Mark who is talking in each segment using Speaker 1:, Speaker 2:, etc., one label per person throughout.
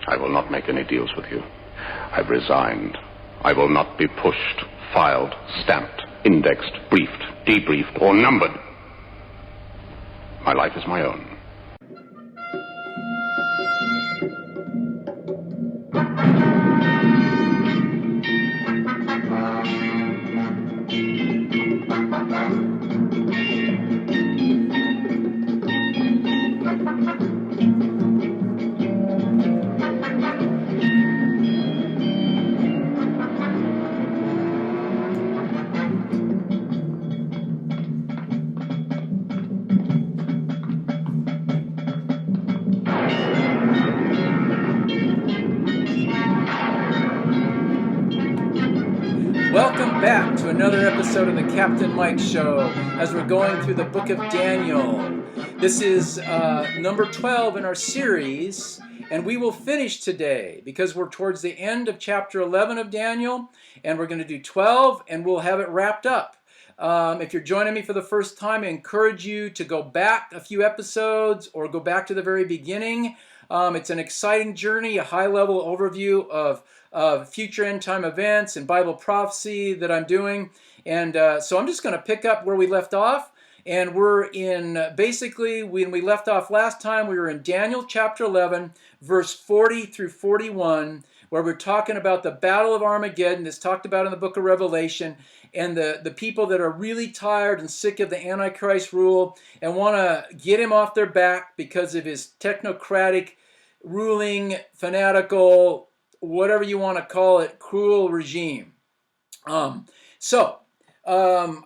Speaker 1: I will not make any deals with you. I've resigned. I will not be pushed, filed, stamped, indexed, briefed, debriefed, or numbered. My life is my own.
Speaker 2: Welcome back to another episode of the Captain Mike Show as we're going through the book of Daniel. This is number 12 in our series, and we will finish today because we're towards the end of chapter 11 of Daniel, and we're going to do 12, and we'll have it wrapped up. If you're joining me for the first time, I encourage you to go back a few episodes or go back to the very beginning. It's an exciting journey, a high-level overview of future end-time events and Bible prophecy that I'm doing. And so I'm just going to pick up where we left off. And we're in, basically, when we left off last time, we were in Daniel chapter 11, verse 40 through 41, where we're talking about the Battle of Armageddon that's talked about in the book of Revelation, and the people that are really tired and sick of the Antichrist rule and want to get him off their back because of his technocratic, ruling, fanatical, whatever you want to call it, cruel regime. I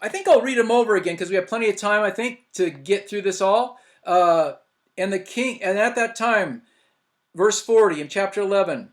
Speaker 2: think I'll read them over again because we have plenty of time, I think, to get through this all. And at that time, verse 40 in chapter 11,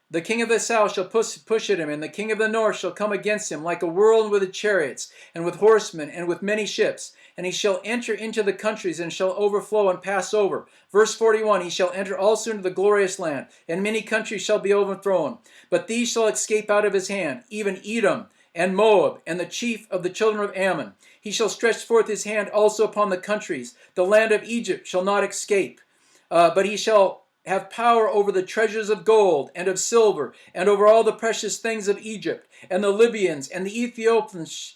Speaker 2: the king of the south shall push at him, and the king of the north shall come against him like a whirlwind with chariots, and with horsemen, and with many ships. And he shall enter into the countries, and shall overflow and pass over. Verse 41, he shall enter also into the glorious land, and many countries shall be overthrown. But these shall escape out of his hand, even Edom, and Moab, and the chief of the children of Ammon. He shall stretch forth his hand also upon the countries. The land of Egypt shall not escape, but he shall have power over the treasures of gold and of silver, and over all the precious things of Egypt. And the Libyans and the Ethiopians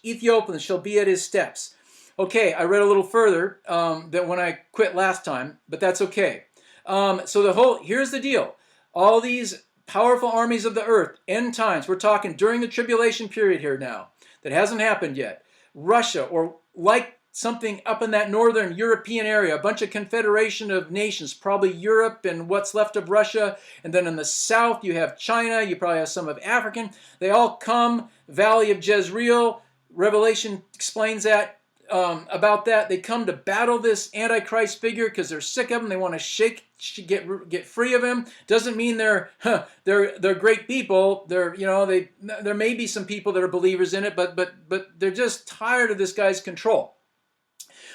Speaker 2: shall be at his steps. Okay, I read a little further than when I quit last time, but that's okay. Here's the deal. All these powerful armies of the earth, end times, we're talking during the tribulation period here now, that hasn't happened yet. Russia, or like something up in that northern European area, a bunch of confederation of nations, probably Europe and what's left of Russia. And then in the south, you have China, you probably have some of African. They all come, Valley of Jezreel. Revelation explains that, about that. They come to battle this Antichrist figure because they're sick of him. They want to get free of him. Doesn't mean they're great people. There may be some people that are believers in it, but they're just tired of this guy's control.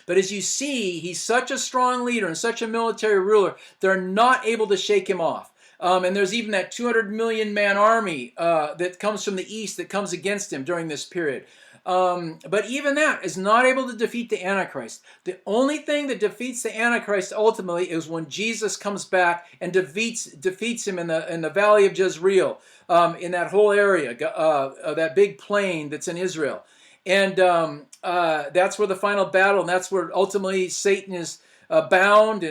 Speaker 2: But as you see, he's such a strong leader and such a military ruler, they're not able to shake him off. And there's even that 200 million man army that comes from the east that comes against him during this period. But even that is not able to defeat the Antichrist. The only thing that defeats the Antichrist ultimately is when Jesus comes back and defeats him in the Valley of Jezreel, in that whole area, that big plain that's in Israel. And that's where the final battle, and that's where ultimately Satan is bound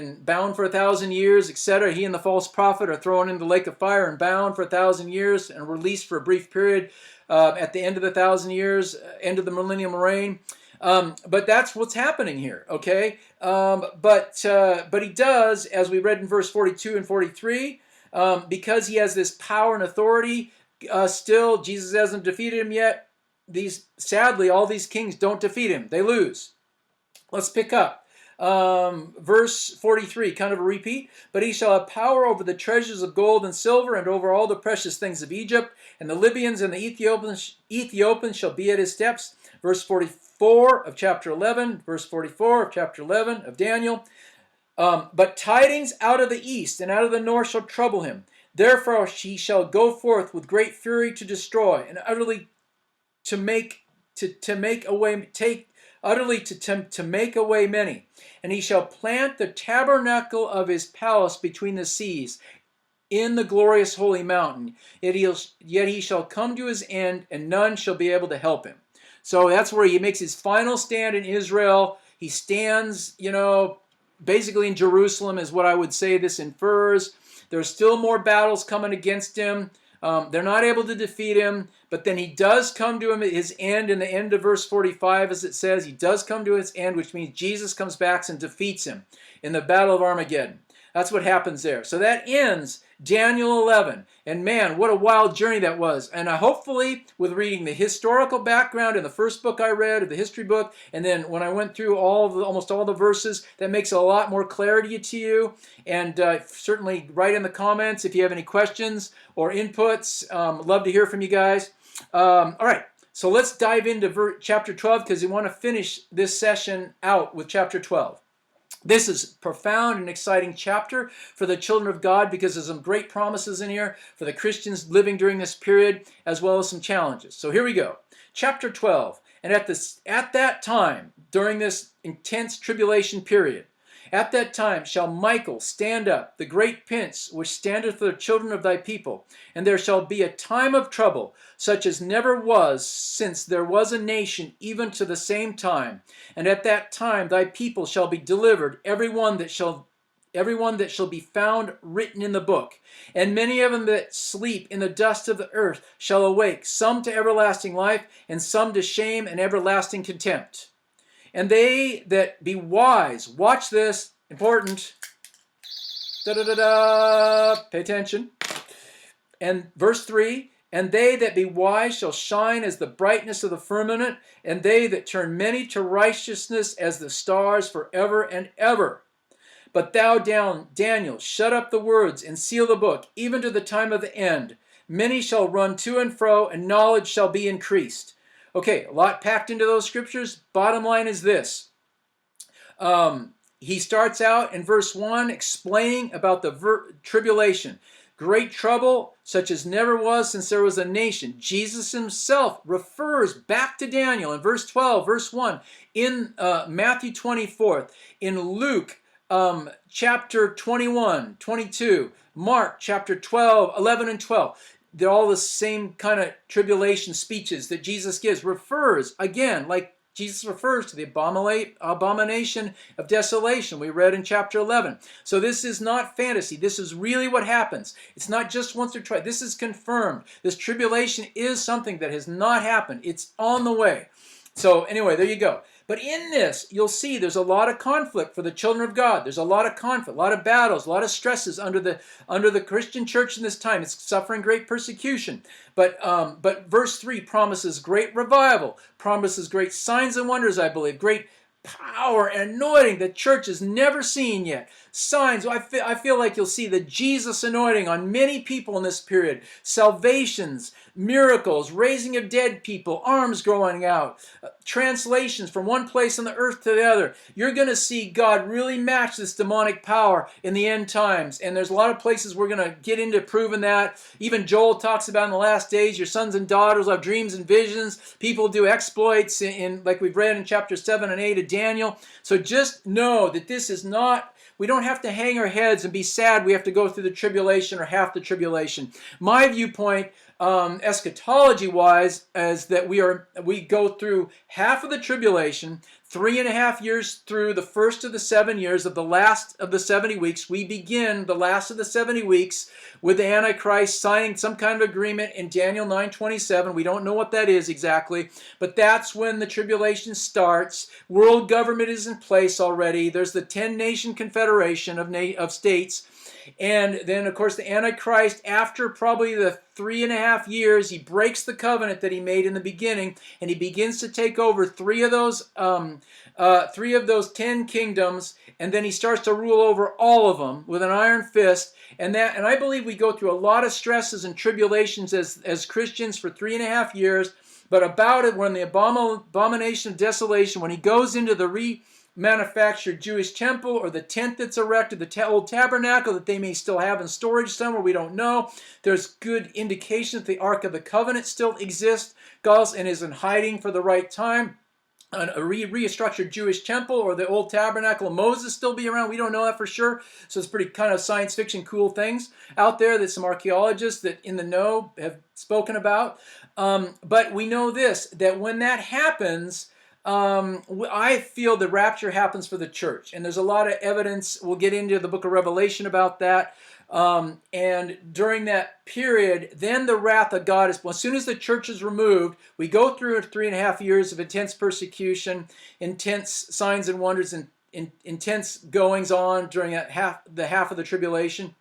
Speaker 2: for 1,000 years, etc. He and the false prophet are thrown into the lake of fire and bound for 1,000 years and released for a brief period at the end of the 1,000 years, end of the millennium reign. But that's what's happening here, okay? But he does, as we read in verse 42 and 43, because he has this power and authority, still, Jesus hasn't defeated him yet. Sadly, all these kings don't defeat him. They lose. Let's pick up. Verse 43, kind of a repeat. But he shall have power over the treasures of gold and silver, and over all the precious things of Egypt. And the Libyans and the Ethiopians shall be at his steps. Verse 44 of chapter 11. Verse 44 of chapter 11 of Daniel. But tidings out of the east and out of the north shall trouble him. Therefore he shall go forth with great fury to destroy, and utterly to make away many. And he shall plant the tabernacle of his palace between the seas. in the glorious holy mountain. Yet he shall come to his end, and none shall be able to help him. So that's where he makes his final stand in Israel. He stands, basically in Jerusalem is what I would say this infers. There's still more battles coming against him. They're not able to defeat him, but then he does come to his end in the end of verse 45, as it says. He does come to his end, which means Jesus comes back and defeats him in the Battle of Armageddon. That's what happens there. So that ends Daniel 11. And man, what a wild journey that was. And hopefully, with reading the historical background in the first book I read, or the history book, and then when I went through almost all the verses, that makes a lot more clarity to you. And certainly write in the comments if you have any questions or inputs. Love to hear from you guys. All right. So let's dive into chapter 12, because we want to finish this session out with chapter 12. This is a profound and exciting chapter for the children of God, because there's some great promises in here for the Christians living during this period, as well as some challenges. So here we go. Chapter 12. And at that time, during this intense tribulation period, at that time shall Michael stand up, the great prince, which standeth for the children of thy people. And there shall be a time of trouble, such as never was since there was a nation, even to the same time. And at that time thy people shall be delivered, every one that shall be found written in the book. And many of them that sleep in the dust of the earth shall awake, some to everlasting life, and some to shame and everlasting contempt. And they that be wise, watch this, important, pay attention. And verse 3, and they that be wise shall shine as the brightness of the firmament, and they that turn many to righteousness as the stars forever and ever. But thou, Daniel, shut up the words and seal the book, even to the time of the end. Many shall run to and fro, and knowledge shall be increased. Okay, a lot packed into those scriptures. Bottom line is this. He starts out in verse 1 explaining about the tribulation. Great trouble, such as never was since there was a nation. Jesus himself refers back to Daniel in verse 12, verse 1, in Matthew 24, in Luke chapter 21, 22, Mark chapter 12, 11 and 12. They're all the same kind of tribulation speeches that Jesus gives. Refers, again, like Jesus refers to the abomination of desolation we read in chapter 11. So this is not fantasy. This is really what happens. It's not just once or twice. This is confirmed. This tribulation is something that has not happened. It's on the way. So anyway, there you go. But in this, you'll see there's a lot of conflict for the children of God. There's a lot of conflict, a lot of battles, a lot of stresses under the Christian church in this time. It's suffering great persecution. But verse 3 promises great revival, promises great signs and wonders, I believe, great power and anointing the church has never seen yet. Signs, I feel like you'll see the Jesus anointing on many people in this period. Salvations, miracles, raising of dead people, arms growing out, translations from one place on the earth to the other. You're going to see God really match this demonic power in the end times. And there's a lot of places we're going to get into proving that. Even Joel talks about in the last days, your sons and daughters will have dreams and visions. People do exploits in like we've read in chapter 7 and 8 of Daniel. So just know that this is not, we don't have to hang our heads and be sad we have to go through the tribulation or half the tribulation. My viewpoint, eschatology-wise, is that we go through half of the tribulation, 3.5 years through the first of the 7 years of the last of the 70 weeks. We begin the last of the 70 weeks with the Antichrist signing some kind of agreement in Daniel 9:27. We don't know what that is exactly, but that's when the tribulation starts. World government is in place already. There's the 10-nation confederation of states. And then, of course, the Antichrist, after probably the 3.5 years, he breaks the covenant that he made in the beginning, and he begins to take over three of those 10 kingdoms, and then he starts to rule over all of them with an iron fist. And I believe we go through a lot of stresses and tribulations as Christians for 3.5 years. But about it, when the abomination of desolation, when he goes into the manufactured Jewish temple or the tent that's erected, the old tabernacle that they may still have in storage somewhere, we don't know. There's good indication that the Ark of the Covenant still exists, and is in hiding for the right time. a restructured Jewish temple, or the old tabernacle of Moses still be around. We don't know that for sure. So it's pretty kind of science fiction cool things out there that some archaeologists that in the know have spoken about. But we know this, that when that happens, I feel the rapture happens for the church. And there's a lot of evidence. We'll get into the book of Revelation about that. And during that period, then the wrath of God is, well, as soon as the church is removed, we go through 3.5 years of intense persecution, intense signs and wonders, and intense goings on during that half of the tribulation.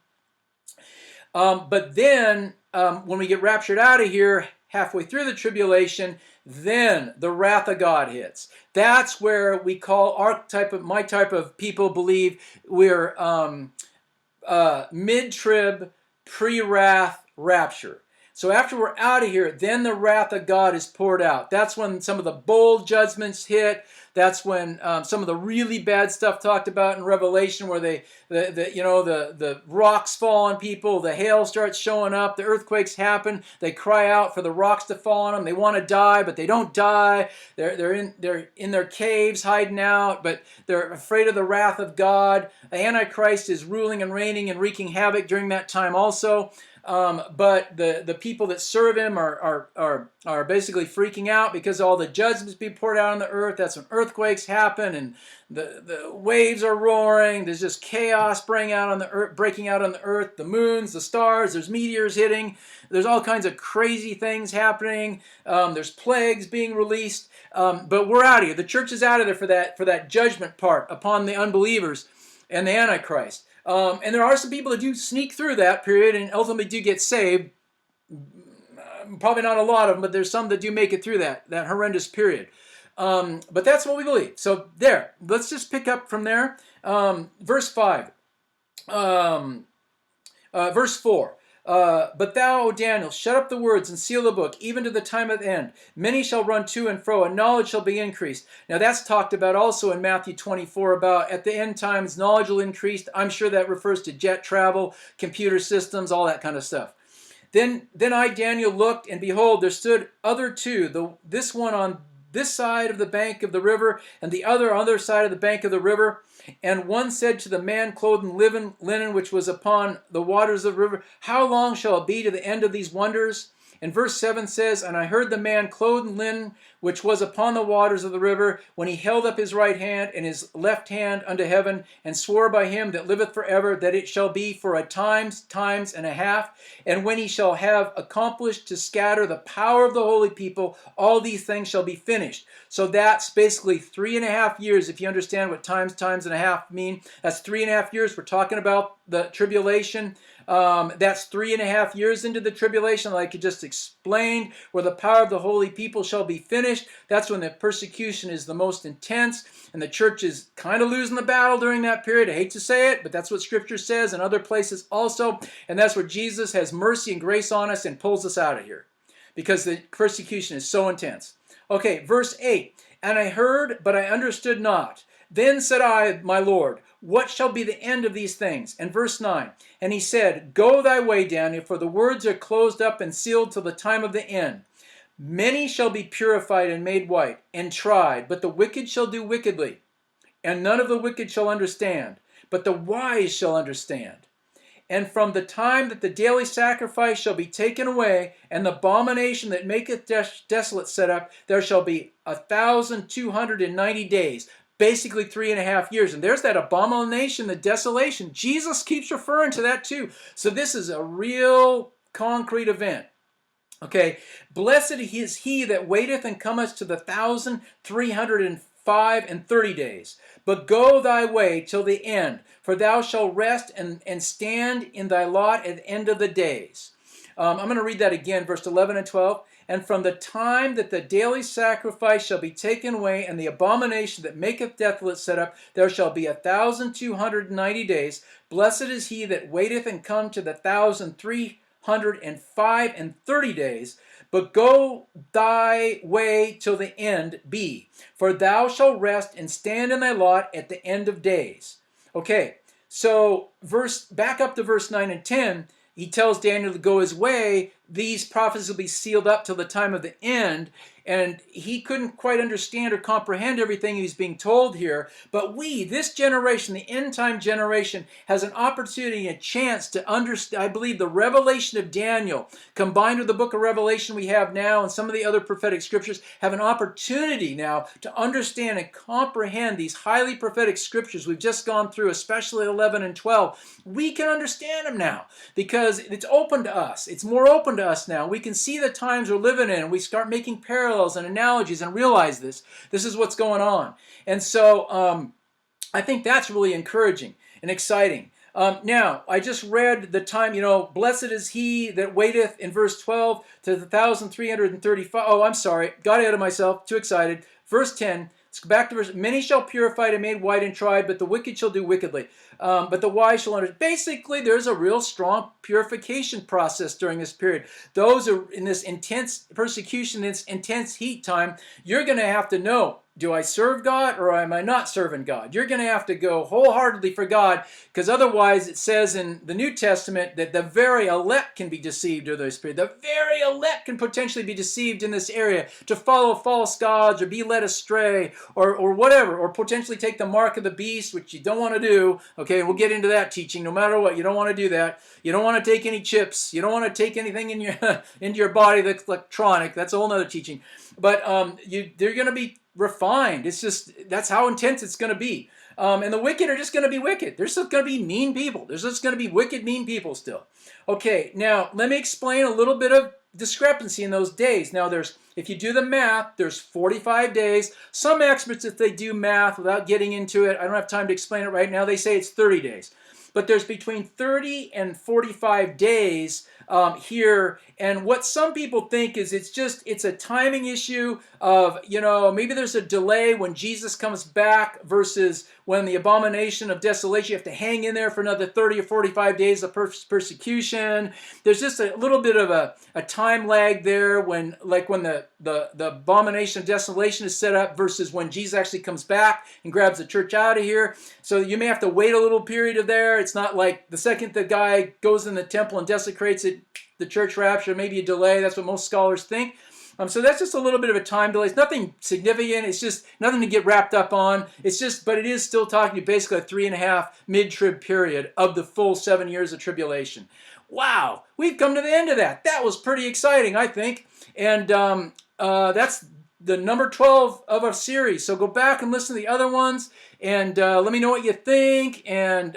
Speaker 2: But then when we get raptured out of here, halfway through the tribulation, then the wrath of God hits. That's where we call my type of people believe we're mid-trib, pre-wrath rapture. So after we're out of here, then the wrath of God is poured out. That's when some of the bold judgments hit. That's when some of the really bad stuff talked about in Revelation, where the rocks fall on people, the hail starts showing up, the earthquakes happen. They cry out for the rocks to fall on them. They want to die, but they don't die. They're in their caves hiding out, but they're afraid of the wrath of God. The Antichrist is ruling and reigning and wreaking havoc during that time also. But the people that serve him are basically freaking out because all the judgments be poured out on the earth. That's when earthquakes happen and the waves are roaring. There's just chaos breaking out on the earth. The moons, the stars. There's meteors hitting. There's all kinds of crazy things happening. There's plagues being released. But we're out of here. The church is out of there for that judgment part upon the unbelievers and the Antichrist. And there are some people that do sneak through that period and ultimately do get saved. Probably not a lot of them, but there's some that do make it through that horrendous period. But that's what we believe. So there, let's just pick up from there. Verse 5. Verse 4. But thou, O Daniel, shut up the words and seal the book, even to the time of the end. Many shall run to and fro, and knowledge shall be increased. Now that's talked about also in Matthew 24, about at the end times, knowledge will increase. I'm sure that refers to jet travel, computer systems, all that kind of stuff. Then I, Daniel, looked, and behold, there stood other two, this one on this side of the bank of the river, and the other on the other side of the bank of the river. And one said to the man clothed in linen, which was upon the waters of the river, how long shall it be to the end of these wonders? And verse 7 says, and I heard the man clothed in linen, which was upon the waters of the river, when he held up his right hand and his left hand unto heaven, and swore by him that liveth forever, that it shall be for a times and a half. And when he shall have accomplished to scatter the power of the holy people, all these things shall be finished. So that's basically 3.5 years, if you understand what times and a half mean. That's 3.5 years. We're talking about the tribulation. That's 3.5 years into the tribulation, like I just explained, where the power of the holy people shall be finished. That's when the persecution is the most intense, and the church is kind of losing the battle during that period. I hate to say it, but that's what Scripture says, and other places also. And that's where Jesus has mercy and grace on us and pulls us out of here, because the persecution is so intense. Okay, verse 8. And I heard, but I understood not. Then said I, my Lord, what shall be the end of these things? And verse 9. And he said, go thy way, Daniel, for the words are closed up and sealed till the time of the end. Many shall be purified and made white, and tried, but the wicked shall do wickedly. And none of the wicked shall understand, but the wise shall understand. And from the time that the daily sacrifice shall be taken away, and the abomination that maketh desolate set up, there shall be 1,290 days. Basically 3.5 years. And there's that abomination, the desolation. Jesus keeps referring to that too. So this is a real concrete event. Okay, blessed is he that waiteth and cometh to the 1,305 and 30 days. But go thy way till the end, for thou shalt rest and stand in thy lot at the end of the days. I'm going to read that again, verse 11 and 12. And from the time that the daily sacrifice shall be taken away, and the abomination that maketh desolate set up, there shall be 1,290 days. Blessed is he that waiteth and come to the 1,305 and 30 days. But go thy way till the end be, for thou shalt rest and stand in thy lot at the end of days. Okay, so back up to verse 9 and 10. He tells Daniel to go his way these prophecies will be sealed up till the time of the end. And he couldn't quite understand or comprehend everything he's being told here. But we, this generation, the end time generation, has an opportunity, a chance to understand, I believe, the revelation of Daniel, combined with the book of Revelation we have now and some of the other prophetic scriptures, have an opportunity now to understand and comprehend these highly prophetic scriptures we've just gone through, especially 11 and 12. We can understand them now because it's open to us. It's more open to us now. We can see the times we're living in, and we start making parallels and analogies and realize this is what's going on. And so I think that's really encouraging and exciting. Now, I just read the time, blessed is he that waiteth in verse 12 to the 1,335. Oh, I'm sorry. Got ahead of myself. Too excited. Verse 10. Let's go back to verse. Many shall purify and made white and tried, but the wicked shall do wickedly. But the wise shall understand. Basically, there's a real strong purification process during this period. Those are in this intense persecution, this intense heat time. You're going to have to know, do I serve God or am I not serving God? You're going to have to go wholeheartedly for God, because otherwise it says in the New Testament that the very elect can be deceived during this period. The very elect can potentially be deceived in this area to follow false gods or be led astray or whatever, or potentially take the mark of the beast, which you don't want to do. Okay, we'll get into that teaching. No matter what, you don't want to do that. You don't want to take any chips. You don't want to take anything in your into your body that's electronic. That's a whole other teaching. But they're going to be refined. It's just, that's how intense it's going to be. And the wicked are just going to be wicked. There's just going to be mean people. There's just going to be wicked, mean people still. Okay, now let me explain a little bit of discrepancy in those days. Now if you do the math, there's 45 days. Some experts, if they do math without getting into it, I don't have time to explain it right now, they say it's 30 days. But there's between 30 and 45 days here, and what some people think is it's a timing issue of, maybe there's a delay when Jesus comes back versus when the abomination of desolation, you have to hang in there for another 30 or 45 days of persecution. There's just a little bit of a time lag there when the abomination of desolation is set up versus when Jesus actually comes back and grabs the church out of here. So you may have to wait a little period of there. It's not like the second the guy goes in the temple and desecrates it, the church rapture, maybe a delay. That's what most scholars think. So that's just a little bit of a time delay. It's nothing significant. It's just nothing to get wrapped up on. But it is still talking to basically a 3.5 mid-trib period of the full 7 years of tribulation. Wow, we've come to the end of that. That was pretty exciting, I think. And that's the number 12 of our series. So go back and listen to the other ones, and let me know what you think. And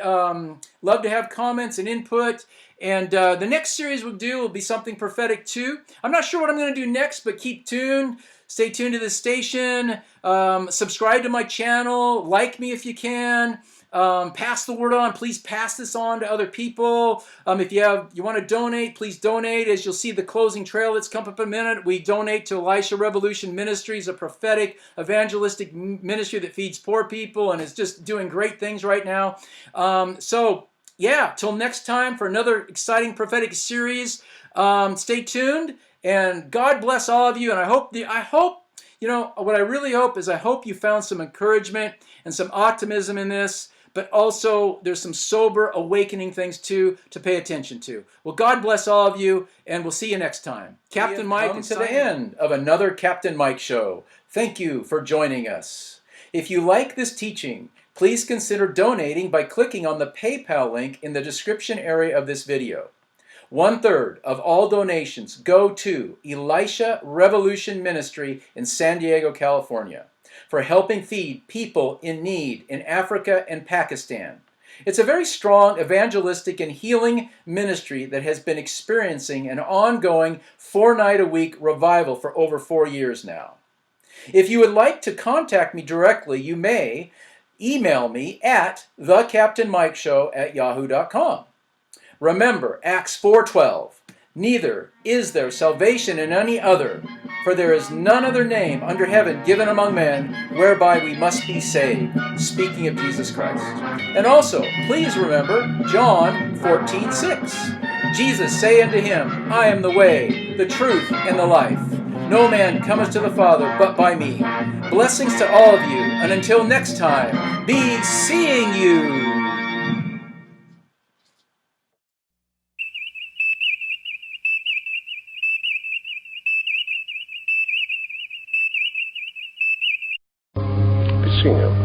Speaker 2: love to have comments and input. And the next series we'll do will be something prophetic too. I'm not sure what I'm going to do next, but keep tuned. Stay tuned to this station. Subscribe to my channel. Like me if you can. Pass the word on. Please pass this on to other people. If you want to donate, please donate. As you'll see the closing trail that's come up in a minute, we donate to Elisha Revolution Ministries, a prophetic evangelistic ministry that feeds poor people and is just doing great things right now. Till next time for another exciting prophetic series. Stay tuned, and God bless all of you. And I hope, what I really hope is I hope you found some encouragement and some optimism in this, but also there's some sober, awakening things too to pay attention to. Well, God bless all of you, and we'll see you next time. Captain Mike, come to the end of another Captain Mike show. Thank you for joining us. If you like this teaching, please consider donating by clicking on the PayPal link in the description area of this video. 1/3 of all donations go to Elisha Revolution Ministry in San Diego, California, for helping feed people in need in Africa and Pakistan. It's a very strong evangelistic and healing ministry that has been experiencing an ongoing 4-night-a-week revival for over 4 years now. If you would like to contact me directly, you may email me at thecaptainmikeshow@yahoo.com. Remember Acts 4:12. Neither is there salvation in any other, for there is none other name under heaven given among men whereby we must be saved. Speaking of Jesus Christ. And also, please remember John 14:6. Jesus say unto him, I am the way, the truth, and the life. No man cometh to the Father but by me. Blessings to all of you, and until next time, be seeing you.
Speaker 3: seen him.